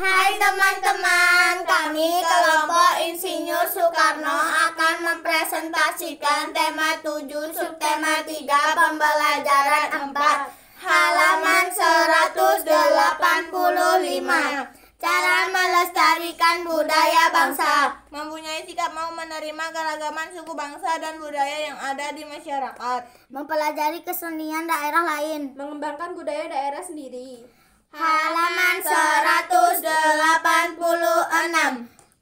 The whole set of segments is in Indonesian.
Hai teman-teman, kami kelompok Insinyur Soekarno akan mempresentasikan tema 7 subtema 3 pembelajaran 4 halaman 185. Cara melestarikan budaya bangsa. Mempunyai sikap mau menerima keragaman suku bangsa dan budaya yang ada di masyarakat. Mempelajari kesenian daerah lain. Mengembangkan budaya daerah sendiri. Halaman 186.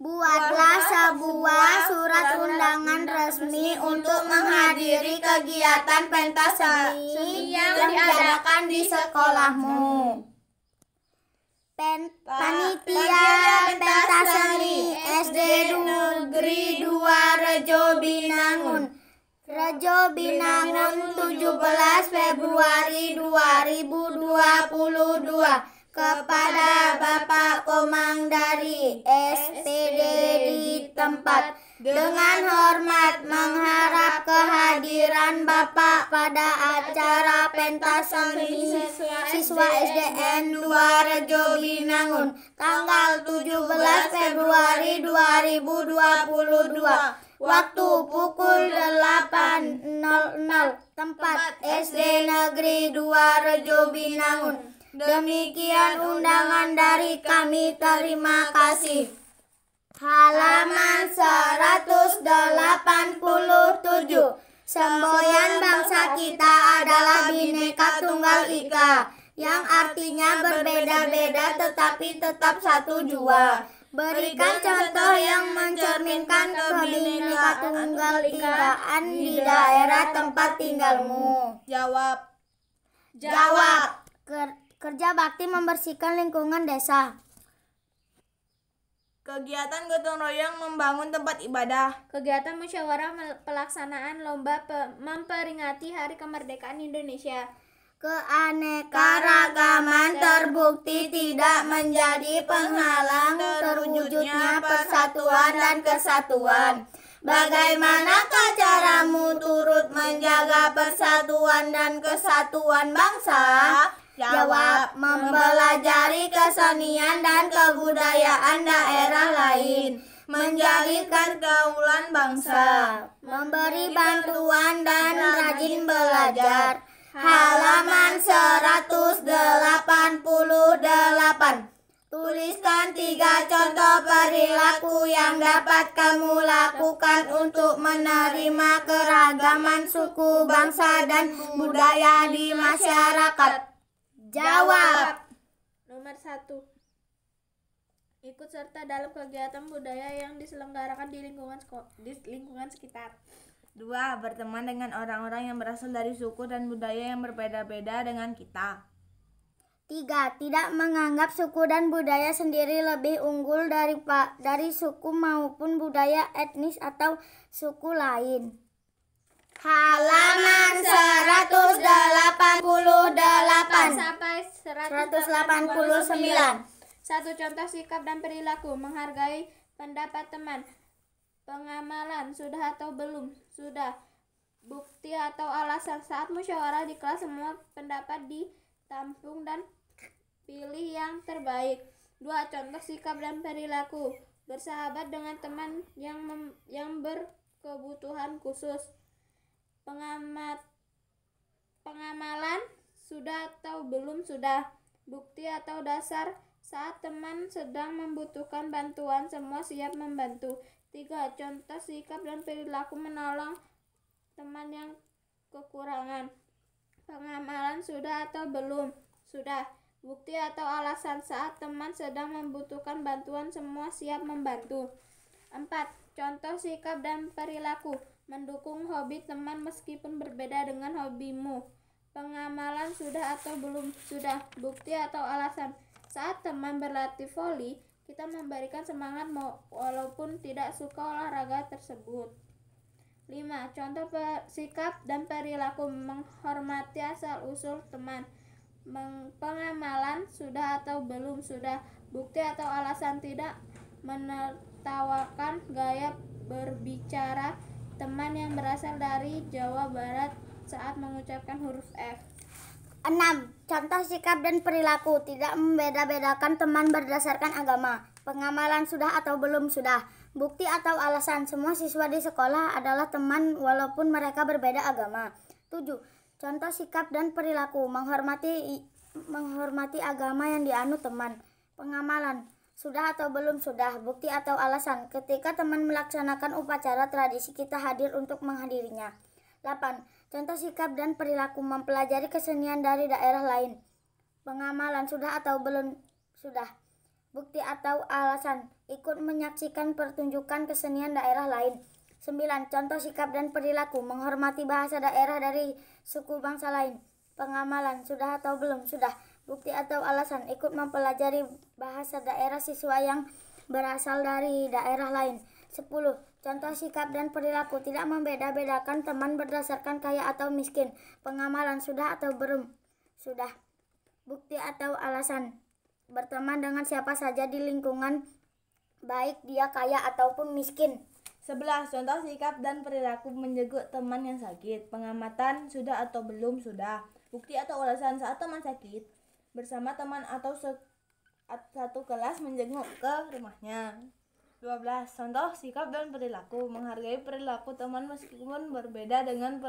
Buatlah sebuah surat undangan resmi untuk menghadiri kegiatan pentas seni yang diadakan di sekolahmu. Panitia pentas seni SD Negeri 2 Rejo Binangun 17 Februari 2022. Kepada Bapak Komandari SPD di tempat, dengan hormat mengharap kehadiran Bapak pada acara pentas seni siswa SDN 2 Rejo Binangun tanggal 17 Februari 2022. Waktu pukul 8.00. Tempat SD Negeri 2 Rejo Binangun. Demikian undangan dari kami, terima kasih. Halaman 187. Semboyan bangsa kita adalah Bhinneka Tunggal Ika, yang artinya berbeda-beda tetapi tetap satu jua. Berikan contoh yang mencerminkan Bhinneka Tunggal Ikaan di daerah tempat tinggalmu. Jawab. Kerja bakti membersihkan lingkungan desa. Kegiatan gotong royong membangun tempat ibadah. Kegiatan musyawarah pelaksanaan lomba memperingati Hari Kemerdekaan Indonesia. Keanekaragaman terbukti tidak menjadi penghalang terwujudnya persatuan dan kesatuan. Bagaimanakah caramu turut menjaga persatuan dan kesatuan bangsa? Jawab. Mempelajari kesenian dan kebudayaan daerah lain, menjadikan pergaulan bangsa, memberi bantuan dan rajin belajar. Halaman 188. Tuliskan 3 contoh perilaku yang dapat kamu lakukan untuk menerima keragaman suku, bangsa, dan budaya di masyarakat. Jawab. Nomor 1. Ikut serta dalam kegiatan budaya yang diselenggarakan di lingkungan sekitar. 2. Berteman dengan orang-orang yang berasal dari suku dan budaya yang berbeda-beda dengan kita. 3. Tidak menganggap suku dan budaya sendiri lebih unggul dari suku maupun budaya etnis atau suku lain. Halaman 188 sampai 189. 1. Contoh sikap dan perilaku. Menghargai pendapat teman. Pengamalan sudah atau belum? Sudah. Bukti atau alasan. Saat musyawarah di kelas, semua pendapat ditampung dan pilih yang terbaik. 2. Contoh sikap dan perilaku. Bersahabat dengan teman yang berkebutuhan khusus. Pengamalan sudah atau belum? Sudah. Bukti atau dasar. Saat teman sedang membutuhkan bantuan, semua siap membantu. 3. Contoh sikap dan perilaku menolong teman yang kekurangan. Pengamalan sudah atau belum? Sudah. Bukti atau alasan. Saat teman sedang membutuhkan bantuan, semua siap membantu. 4. Contoh sikap dan perilaku. Mendukung hobi teman meskipun berbeda dengan hobimu. Pengamalan sudah atau belum? Sudah. Bukti atau alasan. Saat teman berlatih voli, kita memberikan semangat walaupun tidak suka olahraga tersebut. 5. Contoh sikap dan perilaku. Menghormati asal-usul teman. Pengamalan sudah atau belum? Sudah. Bukti atau alasan. Tidak menertawakan gaya berbicara teman yang berasal dari Jawa Barat saat mengucapkan huruf F. 6. Contoh sikap dan perilaku. Tidak membeda-bedakan teman berdasarkan agama. Pengamalan sudah atau belum sudah. Bukti atau alasan. Semua siswa di sekolah adalah teman walaupun mereka berbeda agama. 7. Contoh sikap dan perilaku. Menghormati agama yang dianut teman. Pengamalan sudah atau belum sudah. Bukti atau alasan. Ketika teman melaksanakan upacara tradisi, kita hadir untuk menghadirinya. 8. Contoh sikap dan perilaku. Mempelajari kesenian dari daerah lain. Pengamalan sudah atau belum sudah. Bukti atau alasan. Ikut menyaksikan pertunjukan kesenian daerah lain. 9. Contoh sikap dan perilaku. Menghormati bahasa daerah dari suku bangsa lain. Pengamalan sudah atau belum sudah. Bukti atau alasan. Ikut mempelajari bahasa daerah siswa yang berasal dari daerah lain. 10. Contoh sikap dan perilaku. Tidak membeda-bedakan teman berdasarkan kaya atau miskin. Pengamalan sudah atau belum sudah. Bukti atau alasan. Berteman dengan siapa saja di lingkungan, baik dia kaya ataupun miskin. 11. Contoh sikap dan perilaku menjenguk teman yang sakit. Pengamatan sudah atau belum sudah. Bukti atau alasan. Saat teman sakit, bersama teman atau satu kelas menjenguk ke rumahnya. 12. Contoh sikap dan perilaku. Menghargai perilaku teman meskipun berbeda dengan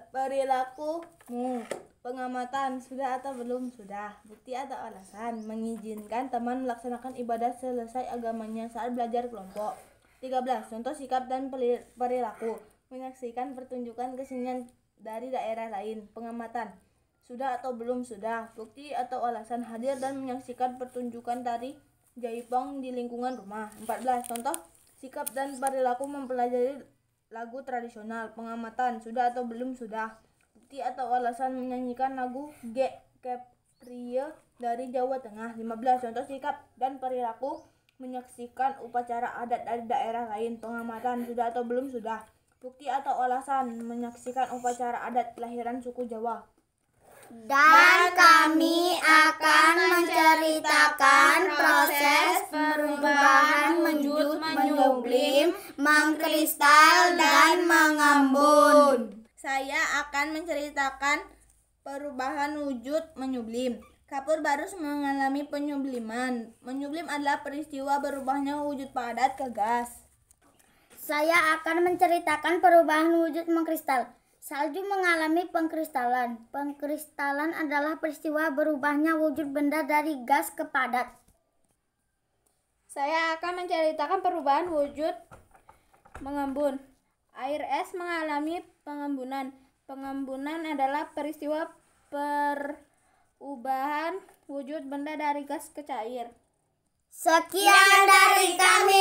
perilakumu. Pengamatan sudah atau belum sudah. Bukti atau alasan. Mengizinkan teman melaksanakan ibadah selesai agamanya saat belajar kelompok. 13. Contoh sikap dan perilaku. Menyaksikan pertunjukan kesenian dari daerah lain. Pengamatan sudah atau belum sudah. Bukti atau alasan. Hadir dan menyaksikan pertunjukan tari jaipong di lingkungan rumah. 14. Contoh sikap dan perilaku. Mempelajari lagu tradisional. Pengamatan sudah atau belum sudah. Bukti atau alasan. Menyanyikan lagu Kepria dari Jawa Tengah. 15. Contoh sikap dan perilaku. Menyaksikan upacara adat dari daerah lain. Pengamatan sudah atau belum sudah. Bukti atau alasan. Menyaksikan upacara adat kelahiran suku Jawa. Dan kami akan menceritakan proses perubahan wujud menyublim, mengkristal, dan mengembun. Saya akan menceritakan perubahan wujud menyublim. Kapur Barus mengalami penyubliman. Menyublim adalah peristiwa berubahnya wujud padat ke gas. Saya akan menceritakan perubahan wujud mengkristal. Salju mengalami pengkristalan. Pengkristalan adalah peristiwa berubahnya wujud benda dari gas ke padat. Saya akan menceritakan perubahan wujud mengembun. Air es mengalami pengembunan. Pengembunan adalah peristiwa perubahan wujud benda dari gas ke cair. Sekian dari kami.